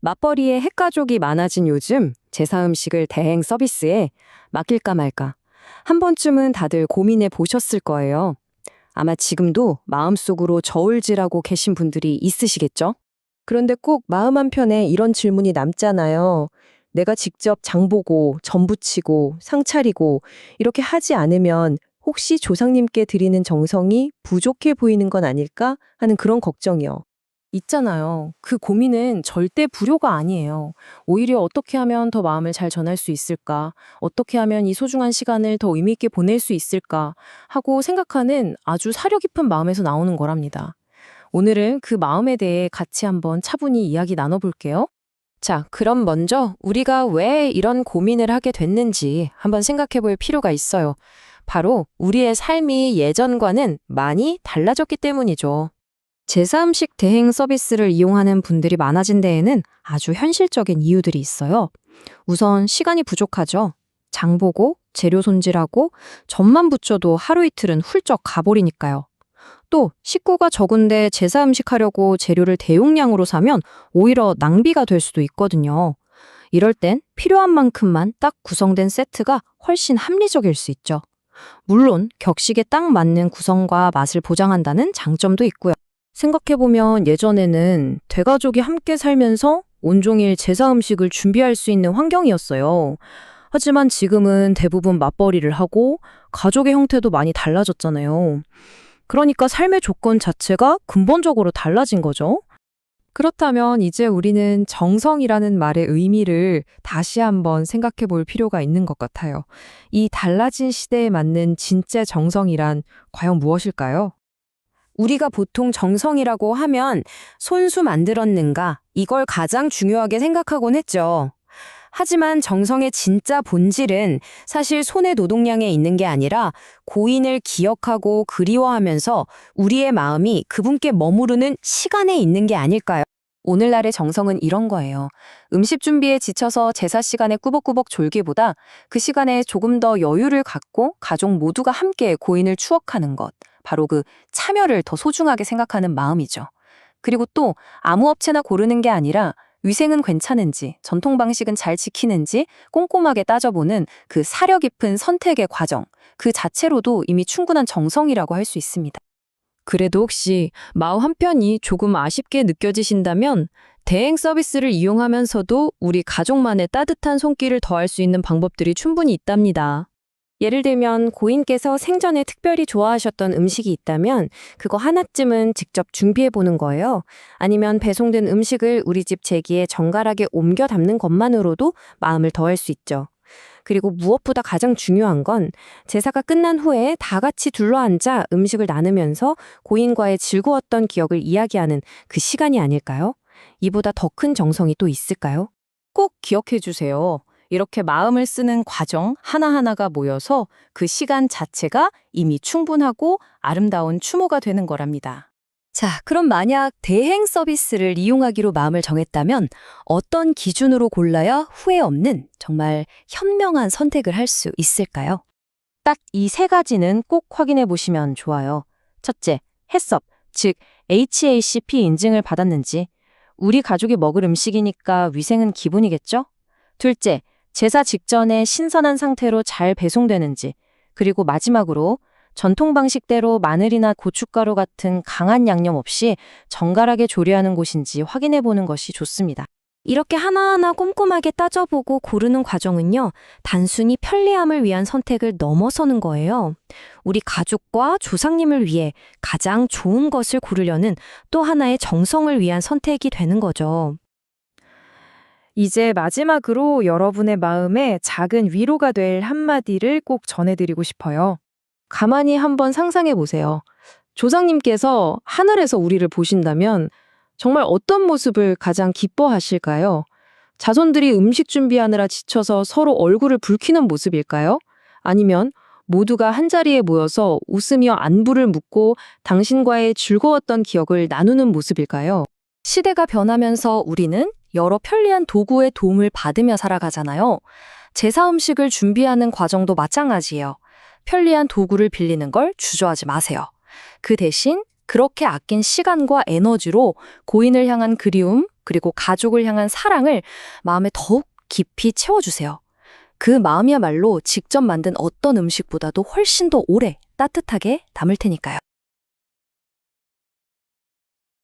맞벌이에 핵가족이 많아진 요즘 제사 음식을 대행 서비스에 맡길까 말까 한 번쯤은 다들 고민해 보셨을 거예요. 아마 지금도 마음속으로 저울질하고 계신 분들이 있으시겠죠? 그런데 꼭 마음 한편에 이런 질문이 남잖아요. 내가 직접 장 보고, 전 부치고, 상 차리고, 이렇게 하지 않으면 혹시 조상님께 드리는 정성이 부족해 보이는 건 아닐까 하는 그런 걱정이요. 있잖아요. 그 고민은 절대 불효가 아니에요. 오히려 어떻게 하면 더 마음을 잘 전할 수 있을까? 어떻게 하면 이 소중한 시간을 더 의미 있게 보낼 수 있을까? 하고 생각하는 아주 사려 깊은 마음에서 나오는 거랍니다. 오늘은 그 마음에 대해 같이 한번 차분히 이야기 나눠볼게요. 자, 그럼 먼저 우리가 왜 이런 고민을 하게 됐는지 한번 생각해 볼 필요가 있어요. 바로 우리의 삶이 예전과는 많이 달라졌기 때문이죠. 제사 음식 대행 서비스를 이용하는 분들이 많아진 데에는 아주 현실적인 이유들이 있어요. 우선 시간이 부족하죠. 장 보고 재료 손질하고 전만 부쳐도 하루 이틀은 훌쩍 가버리니까요. 또 식구가 적은데 제사 음식 하려고 재료를 대용량으로 사면 오히려 낭비가 될 수도 있거든요. 이럴 땐 필요한 만큼만 딱 구성된 세트가 훨씬 합리적일 수 있죠. 물론 격식에 딱 맞는 구성과 맛을 보장한다는 장점도 있고요. 생각해보면 예전에는 대가족이 함께 살면서 온종일 제사 음식을 준비할 수 있는 환경이었어요. 하지만 지금은 대부분 맞벌이를 하고 가족의 형태도 많이 달라졌잖아요. 그러니까 삶의 조건 자체가 근본적으로 달라진 거죠. 그렇다면 이제 우리는 정성이라는 말의 의미를 다시 한번 생각해 볼 필요가 있는 것 같아요. 이 달라진 시대에 맞는 진짜 정성이란 과연 무엇일까요? 우리가 보통 정성이라고 하면 손수 만들었는가 이걸 가장 중요하게 생각하곤 했죠. 하지만 정성의 진짜 본질은 사실 손의 노동량에 있는 게 아니라 고인을 기억하고 그리워하면서 우리의 마음이 그분께 머무르는 시간에 있는 게 아닐까요? 오늘날의 정성은 이런 거예요. 음식 준비에 지쳐서 제사 시간에 꾸벅꾸벅 졸기보다 그 시간에 조금 더 여유를 갖고 가족 모두가 함께 고인을 추억하는 것. 바로 그 참여를 더 소중하게 생각하는 마음이죠. 그리고 또 아무 업체나 고르는 게 아니라 위생은 괜찮은지, 전통 방식은 잘 지키는지 꼼꼼하게 따져보는 그 사려 깊은 선택의 과정, 그 자체로도 이미 충분한 정성이라고 할 수 있습니다. 그래도 혹시 마음 한편이 조금 아쉽게 느껴지신다면 대행 서비스를 이용하면서도 우리 가족만의 따뜻한 손길을 더할 수 있는 방법들이 충분히 있답니다. 예를 들면 고인께서 생전에 특별히 좋아하셨던 음식이 있다면 그거 하나쯤은 직접 준비해보는 거예요. 아니면 배송된 음식을 우리 집 제기에 정갈하게 옮겨 담는 것만으로도 마음을 더할 수 있죠. 그리고 무엇보다 가장 중요한 건 제사가 끝난 후에 다 같이 둘러앉아 음식을 나누면서 고인과의 즐거웠던 기억을 이야기하는 그 시간이 아닐까요? 이보다 더 큰 정성이 또 있을까요? 꼭 기억해 주세요. 이렇게 마음을 쓰는 과정 하나하나가 모여서 그 시간 자체가 이미 충분하고 아름다운 추모가 되는 거랍니다. 자, 그럼 만약 대행 서비스를 이용하기로 마음을 정했다면 어떤 기준으로 골라야 후회 없는 정말 현명한 선택을 할 수 있을까요? 딱 이 세 가지는 꼭 확인해 보시면 좋아요. 첫째, 해썹, 즉 HACP 인증을 받았는지. 우리 가족이 먹을 음식이니까 위생은 기본이겠죠? 둘째, 제사 직전에 신선한 상태로 잘 배송되는지. 그리고 마지막으로 전통 방식대로 마늘이나 고춧가루 같은 강한 양념 없이 정갈하게 조리하는 곳인지 확인해 보는 것이 좋습니다. 이렇게 하나하나 꼼꼼하게 따져보고 고르는 과정은요, 단순히 편리함을 위한 선택을 넘어서는 거예요. 우리 가족과 조상님을 위해 가장 좋은 것을 고르려는 또 하나의 정성을 위한 선택이 되는 거죠. 이제 마지막으로 여러분의 마음에 작은 위로가 될 한마디를 꼭 전해드리고 싶어요. 가만히 한번 상상해 보세요. 조상님께서 하늘에서 우리를 보신다면 정말 어떤 모습을 가장 기뻐하실까요? 자손들이 음식 준비하느라 지쳐서 서로 얼굴을 붉히는 모습일까요? 아니면 모두가 한자리에 모여서 웃으며 안부를 묻고 당신과의 즐거웠던 기억을 나누는 모습일까요? 시대가 변하면서 우리는 여러 편리한 도구의 도움을 받으며 살아가잖아요. 제사 음식을 준비하는 과정도 마찬가지예요. 편리한 도구를 빌리는 걸 주저하지 마세요. 그 대신 그렇게 아낀 시간과 에너지로 고인을 향한 그리움, 그리고 가족을 향한 사랑을 마음에 더욱 깊이 채워주세요. 그 마음이야말로 직접 만든 어떤 음식보다도 훨씬 더 오래 따뜻하게 남을 테니까요.